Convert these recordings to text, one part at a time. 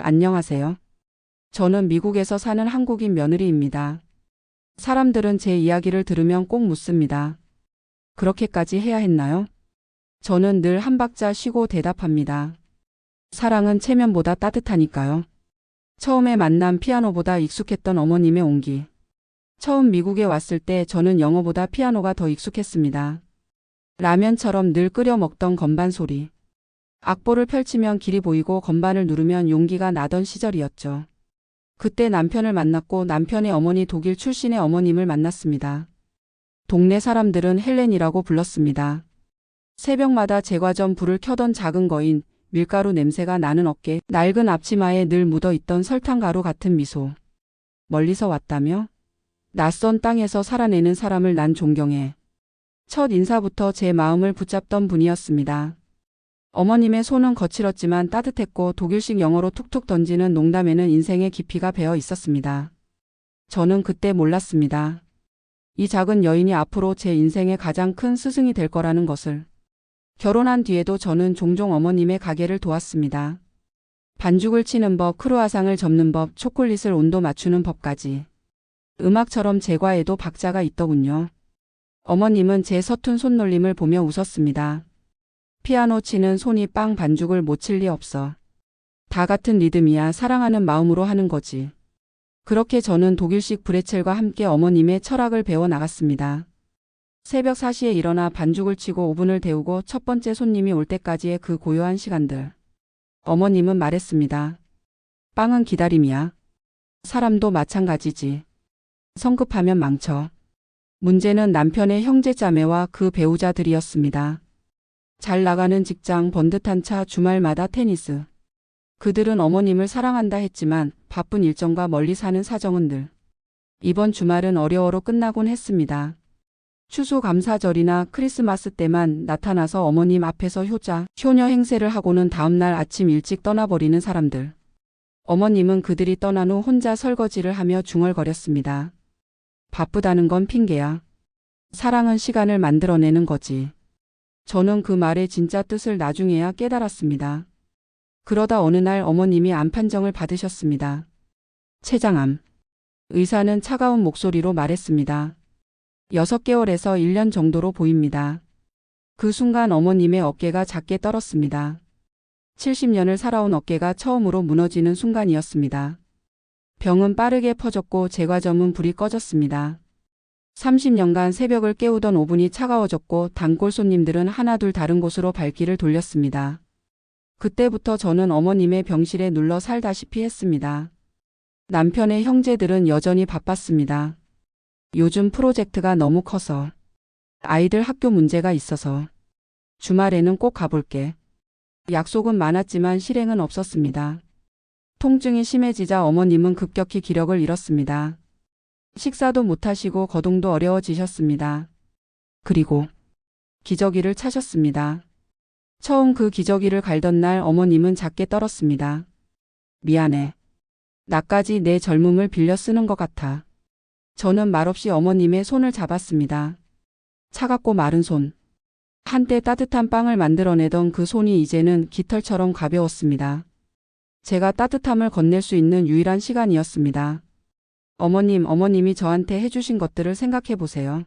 안녕하세요. 저는 미국에서 사는 한국인 며느리입니다. 사람들은 제 이야기를 들으면 꼭 묻습니다. 그렇게까지 해야 했나요? 저는 늘 한 박자 쉬고 대답합니다. 사랑은 체면보다 따뜻하니까요. 처음에 만난 피아노보다 익숙했던 어머님의 온기. 처음 미국에 왔을 때 저는 영어보다 피아노가 더 익숙했습니다. 라면처럼 늘 끓여 먹던 건반 소리. 악보를 펼치면 길이 보이고 건반을 누르면 용기가 나던 시절이었죠. 그때 남편을 만났고 남편의 어머니 독일 출신의 어머님을 만났습니다. 동네 사람들은 헬렌이라고 불렀습니다. 새벽마다 제과점 불을 켜던 작은 거인, 밀가루 냄새가 나는 어깨, 낡은 앞치마에 늘 묻어있던 설탕가루 같은 미소. 멀리서 왔다며? 낯선 땅에서 살아내는 사람을 난 존경해. 첫 인사부터 제 마음을 붙잡던 분이었습니다. 어머님의 손은 거칠었지만 따뜻했고 독일식 영어로 툭툭 던지는 농담에는 인생의 깊이가 배어 있었습니다. 저는 그때 몰랐습니다. 이 작은 여인이 앞으로 제 인생의 가장 큰 스승이 될 거라는 것을. 결혼한 뒤에도 저는 종종 어머님의 가게를 도왔습니다. 반죽을 치는 법, 크루아상을 접는 법, 초콜릿을 온도 맞추는 법까지. 음악처럼 제과에도 박자가 있더군요. 어머님은 제 서툰 손놀림을 보며 웃었습니다. 피아노 치는 손이 빵 반죽을 못 칠 리 없어. 다 같은 리듬이야. 사랑하는 마음으로 하는 거지. 그렇게 저는 독일식 브레첼과 함께 어머님의 철학을 배워 나갔습니다. 새벽 4시에 일어나 반죽을 치고 오븐을 데우고 첫 번째 손님이 올 때까지의 그 고요한 시간들. 어머님은 말했습니다. 빵은 기다림이야. 사람도 마찬가지지. 성급하면 망쳐. 문제는 남편의 형제자매와 그 배우자들이었습니다. 잘 나가는 직장, 번듯한 차, 주말마다 테니스. 그들은 어머님을 사랑한다 했지만 바쁜 일정과 멀리 사는 사정은 늘. 이번 주말은 어려워로 끝나곤 했습니다. 추수감사절이나 크리스마스 때만 나타나서 어머님 앞에서 효녀 행세를 하고는 다음날 아침 일찍 떠나버리는 사람들. 어머님은 그들이 떠난 후 혼자 설거지를 하며 중얼거렸습니다. 바쁘다는 건 핑계야. 사랑은 시간을 만들어내는 거지. 저는 그 말의 진짜 뜻을 나중에야 깨달았습니다. 그러다 어느 날 어머님이 암 판정을 받으셨습니다. 췌장암. 의사는 차가운 목소리로 말했습니다. 6개월에서 1년 정도로 보입니다. 그 순간 어머님의 어깨가 작게 떨었습니다. 70년을 살아온 어깨가 처음으로 무너지는 순간이었습니다. 병은 빠르게 퍼졌고 제과점은 불이 꺼졌습니다. 30년간 새벽을 깨우던 오븐이 차가워졌고 단골 손님들은 하나둘 다른 곳으로 발길을 돌렸습니다. 그때부터 저는 어머님의 병실에 눌러 살다시피 했습니다. 남편의 형제들은 여전히 바빴습니다. 요즘 프로젝트가 너무 커서. 아이들 학교 문제가 있어서. 주말에는 꼭 가볼게. 약속은 많았지만 실행은 없었습니다. 통증이 심해지자 어머님은 급격히 기력을 잃었습니다. 식사도 못하시고 거동도 어려워지셨습니다. 그리고 기저귀를 차셨습니다. 처음 그 기저귀를 갈던 날 어머님은 작게 떨었습니다. 미안해. 나까지 내 젊음을 빌려 쓰는 것 같아. 저는 말없이 어머님의 손을 잡았습니다. 차갑고 마른 손. 한때 따뜻한 빵을 만들어내던 그 손이 이제는 깃털처럼 가벼웠습니다. 제가 따뜻함을 건넬 수 있는 유일한 시간이었습니다. 어머님이 저한테 해주신 것들을 생각해 보세요.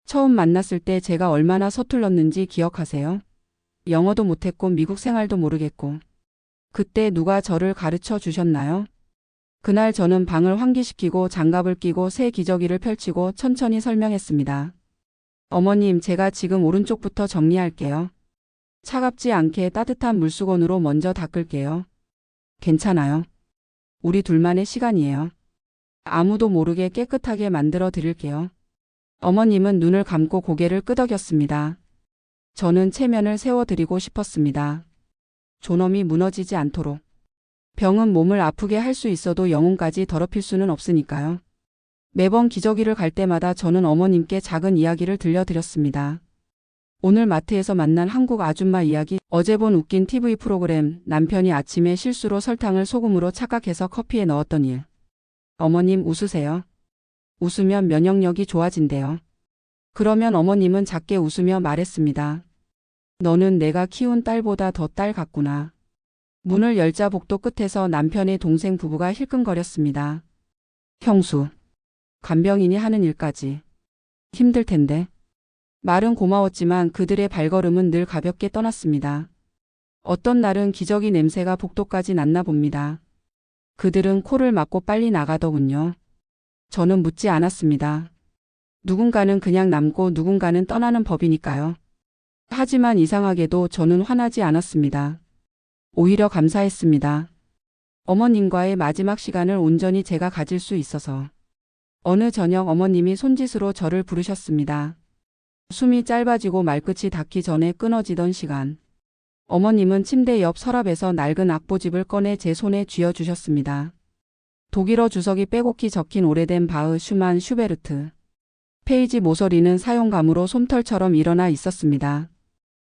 처음 만났을 때 제가 얼마나 서툴렀는지 기억하세요? 영어도 못했고 미국 생활도 모르겠고. 그때 누가 저를 가르쳐 주셨나요? 그날 저는 방을 환기시키고 장갑을 끼고 새 기저귀를 펼치고 천천히 설명했습니다. 어머님, 제가 지금 오른쪽부터 정리할게요. 차갑지 않게 따뜻한 물수건으로 먼저 닦을게요. 괜찮아요. 우리 둘만의 시간이에요. 아무도 모르게 깨끗하게 만들어 드릴게요. 어머님은 눈을 감고 고개를 끄덕였습니다. 저는 체면을 세워드리고 싶었습니다. 존엄이 무너지지 않도록. 병은 몸을 아프게 할 수 있어도 영혼까지 더럽힐 수는 없으니까요. 매번 기저귀를 갈 때마다 저는 어머님께 작은 이야기를 들려드렸습니다. 오늘 마트에서 만난 한국 아줌마 이야기, 어제 본 웃긴 TV 프로그램, 남편이 아침에 실수로 설탕을 소금으로 착각해서 커피에 넣었던 일. 어머님 웃으세요. 웃으면 면역력이 좋아진대요. 그러면 어머님은 작게 웃으며 말했습니다. 너는 내가 키운 딸보다 더 딸 같구나. 문을 열자 복도 끝에서 남편의 동생 부부가 힐끔거렸습니다. 형수, 간병인이 하는 일까지 힘들 텐데. 말은 고마웠지만 그들의 발걸음은 늘 가볍게 떠났습니다. 어떤 날은 기저귀 냄새가 복도까지 났나 봅니다. 그들은 코를 막고 빨리 나가더군요. 저는 묻지 않았습니다. 누군가는 그냥 남고 누군가는 떠나는 법이니까요. 하지만 이상하게도 저는 화나지 않았습니다. 오히려 감사했습니다. 어머님과의 마지막 시간을 온전히 제가 가질 수 있어서. 어느 저녁 어머님이 손짓으로 저를 부르셨습니다. 숨이 짧아지고 말끝이 닿기 전에 끊어지던 시간. 어머님은 침대 옆 서랍에서 낡은 악보집을 꺼내 제 손에 쥐어주셨습니다. 독일어 주석이 빼곡히 적힌 오래된 바흐, 슈만, 슈베르트. 페이지 모서리는 사용감으로 솜털처럼 일어나 있었습니다.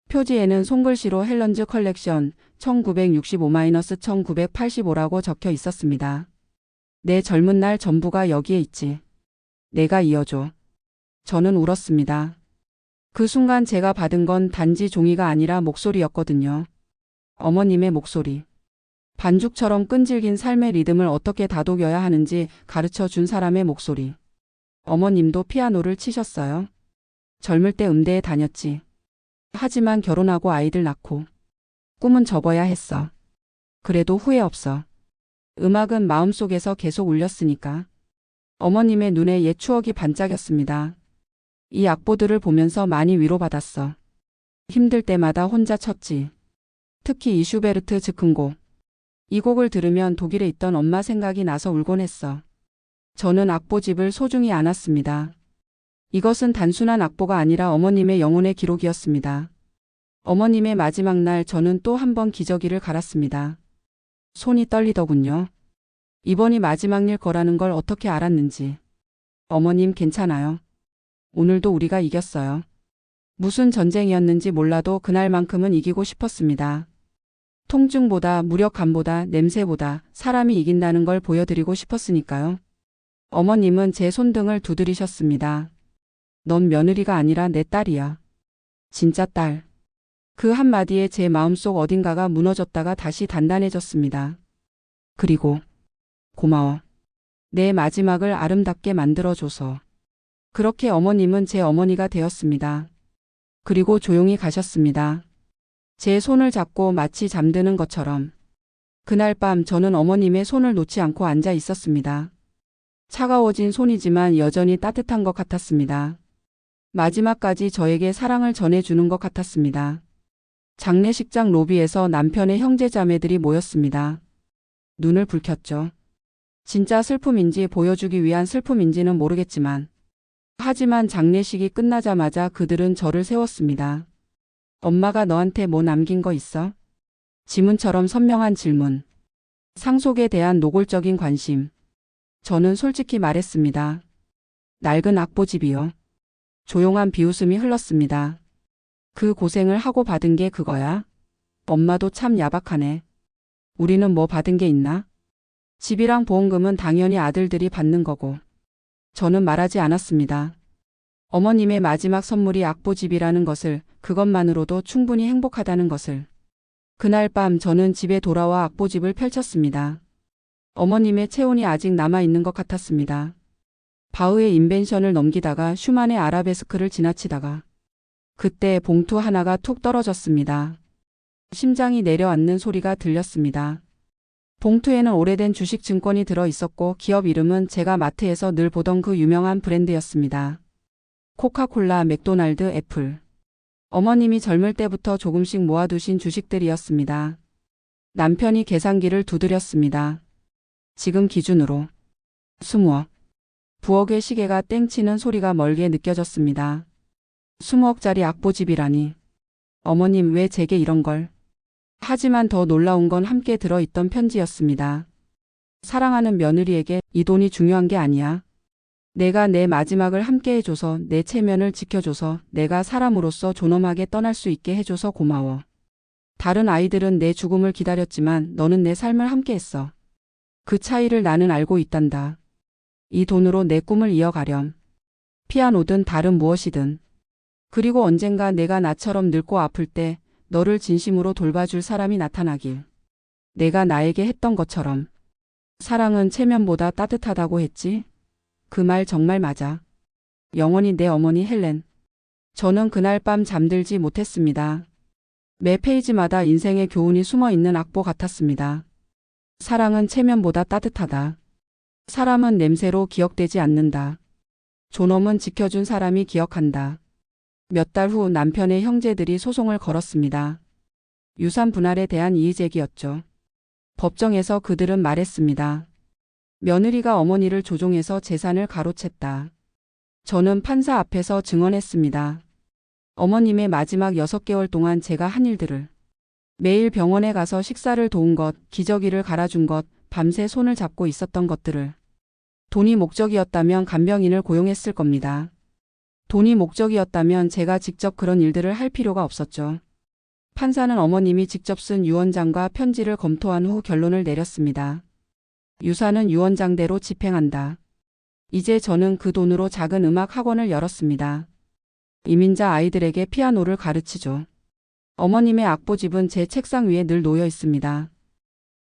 표지에는 손글씨로 헬런즈 컬렉션 1965-1985라고 적혀 있었습니다. 내 젊은 날 전부가 여기에 있지. 내가 이어줘. 저는 울었습니다. 그 순간 제가 받은 건 단지 종이가 아니라 목소리였거든요. 어머님의 목소리. 반죽처럼 끈질긴 삶의 리듬을 어떻게 다독여야 하는지 가르쳐 준 사람의 목소리. 어머님도 피아노를 치셨어요. 젊을 때 음대에 다녔지. 하지만 결혼하고 아이들 낳고 꿈은 접어야 했어. 그래도 후회 없어. 음악은 마음속에서 계속 울렸으니까. 어머님의 눈에 옛 추억이 반짝였습니다. 이 악보들을 보면서 많이 위로받았어. 힘들 때마다 혼자 쳤지. 특히 이 슈베르트 즉흥곡. 이 곡을 들으면 독일에 있던 엄마 생각이 나서 울곤 했어. 저는 악보집을 소중히 안았습니다. 이것은 단순한 악보가 아니라 어머님의 영혼의 기록이었습니다. 어머님의 마지막 날 저는 또 한 번 기저귀를 갈았습니다. 손이 떨리더군요. 이번이 마지막 일 거라는 걸 어떻게 알았는지. 어머님 괜찮아요. 오늘도 우리가 이겼어요. 무슨 전쟁이었는지 몰라도 그날만큼은 이기고 싶었습니다. 통증보다 무력감보다 냄새보다 사람이 이긴다는 걸 보여드리고 싶었으니까요. 어머님은 제 손등을 두드리셨습니다. 넌 며느리가 아니라 내 딸이야. 진짜 딸. 그 한마디에 제 마음속 어딘가가 무너졌다가 다시 단단해졌습니다. 그리고 고마워. 내 마지막을 아름답게 만들어줘서. 그렇게 어머님은 제 어머니가 되었습니다. 그리고 조용히 가셨습니다. 제 손을 잡고 마치 잠드는 것처럼. 그날 밤 저는 어머님의 손을 놓지 않고 앉아 있었습니다. 차가워진 손이지만 여전히 따뜻한 것 같았습니다. 마지막까지 저에게 사랑을 전해주는 것 같았습니다. 장례식장 로비에서 남편의 형제자매들이 모였습니다. 눈을 붉혔죠. 진짜 슬픔인지 보여주기 위한 슬픔인지는 모르겠지만 하지만 장례식이 끝나자마자 그들은 저를 세웠습니다. 엄마가 너한테 뭐 남긴 거 있어? 지문처럼 선명한 질문. 상속에 대한 노골적인 관심. 저는 솔직히 말했습니다. 낡은 악보집이요. 조용한 비웃음이 흘렀습니다. 그 고생을 하고 받은 게 그거야? 엄마도 참 야박하네. 우리는 뭐 받은 게 있나? 집이랑 보험금은 당연히 아들들이 받는 거고. 저는 말하지 않았습니다. 어머님의 마지막 선물이 악보집이라는 것을, 그것만으로도 충분히 행복하다는 것을. 그날 밤 저는 집에 돌아와 악보집을 펼쳤습니다. 어머님의 체온이 아직 남아있는 것 같았습니다. 바흐의 인벤션을 넘기다가 슈만의 아라베스크를 지나치다가 그때 봉투 하나가 툭 떨어졌습니다. 심장이 내려앉는 소리가 들렸습니다. 봉투에는 오래된 주식 증권이 들어 있었고 기업 이름은 제가 마트에서 늘 보던 그 유명한 브랜드였습니다. 코카콜라, 맥도날드, 애플. 어머님이 젊을 때부터 조금씩 모아두신 주식들이었습니다. 남편이 계산기를 두드렸습니다. 지금 기준으로 20억. 부엌의 시계가 땡치는 소리가 멀게 느껴졌습니다. 20억짜리 악보집이라니. 어머님 왜 제게 이런 걸. 하지만 더 놀라운 건 함께 들어있던 편지였습니다. 사랑하는 며느리에게 이 돈이 중요한 게 아니야. 내가 내 마지막을 함께 해줘서 내 체면을 지켜줘서 내가 사람으로서 존엄하게 떠날 수 있게 해줘서 고마워. 다른 아이들은 내 죽음을 기다렸지만 너는 내 삶을 함께 했어. 그 차이를 나는 알고 있단다. 이 돈으로 내 꿈을 이어가렴. 피아노든 다른 무엇이든. 그리고 언젠가 내가 나처럼 늙고 아플 때 너를 진심으로 돌봐줄 사람이 나타나길. 내가 나에게 했던 것처럼. 사랑은 체면보다 따뜻하다고 했지? 그 말 정말 맞아. 영원히 내 어머니 헬렌. 저는 그날 밤 잠들지 못했습니다. 매 페이지마다 인생의 교훈이 숨어 있는 악보 같았습니다. 사랑은 체면보다 따뜻하다. 사람은 냄새로 기억되지 않는다. 존엄은 지켜준 사람이 기억한다. 몇 달 후 남편의 형제들이 소송을 걸었습니다. 유산 분할에 대한 이의제기였죠. 법정에서 그들은 말했습니다. 며느리가 어머니를 조종해서 재산을 가로챘다. 저는 판사 앞에서 증언했습니다. 어머님의 마지막 6개월 동안 제가 한 일들을, 매일 병원에 가서 식사를 도운 것, 기저귀를 갈아준 것, 밤새 손을 잡고 있었던 것들을. 돈이 목적이었다면 간병인을 고용했을 겁니다. 돈이 목적이었다면 제가 직접 그런 일들을 할 필요가 없었죠. 판사는 어머님이 직접 쓴 유언장과 편지를 검토한 후 결론을 내렸습니다. 유산은 유언장대로 집행한다. 이제 저는 그 돈으로 작은 음악 학원을 열었습니다. 이민자 아이들에게 피아노를 가르치죠. 어머님의 악보집은 제 책상 위에 늘 놓여 있습니다.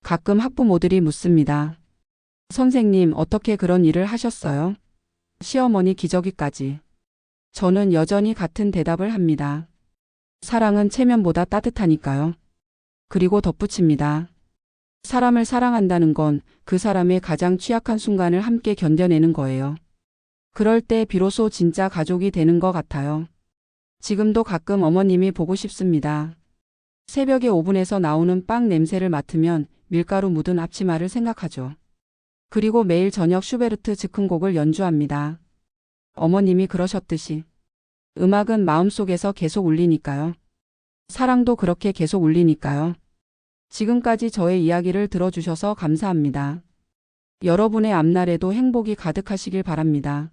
가끔 학부모들이 묻습니다. 선생님, 어떻게 그런 일을 하셨어요? 시어머니 기저귀까지. 저는 여전히 같은 대답을 합니다. 사랑은 체면보다 따뜻하니까요. 그리고 덧붙입니다. 사람을 사랑한다는 건 그 사람의 가장 취약한 순간을 함께 견뎌내는 거예요. 그럴 때 비로소 진짜 가족이 되는 것 같아요. 지금도 가끔 어머님이 보고 싶습니다. 새벽에 오븐에서 나오는 빵 냄새를 맡으면 밀가루 묻은 앞치마를 생각하죠. 그리고 매일 저녁 슈베르트 즉흥곡을 연주합니다. 어머님이 그러셨듯이. 음악은 마음속에서 계속 울리니까요. 사랑도 그렇게 계속 울리니까요. 지금까지 저의 이야기를 들어주셔서 감사합니다. 여러분의 앞날에도 행복이 가득하시길 바랍니다.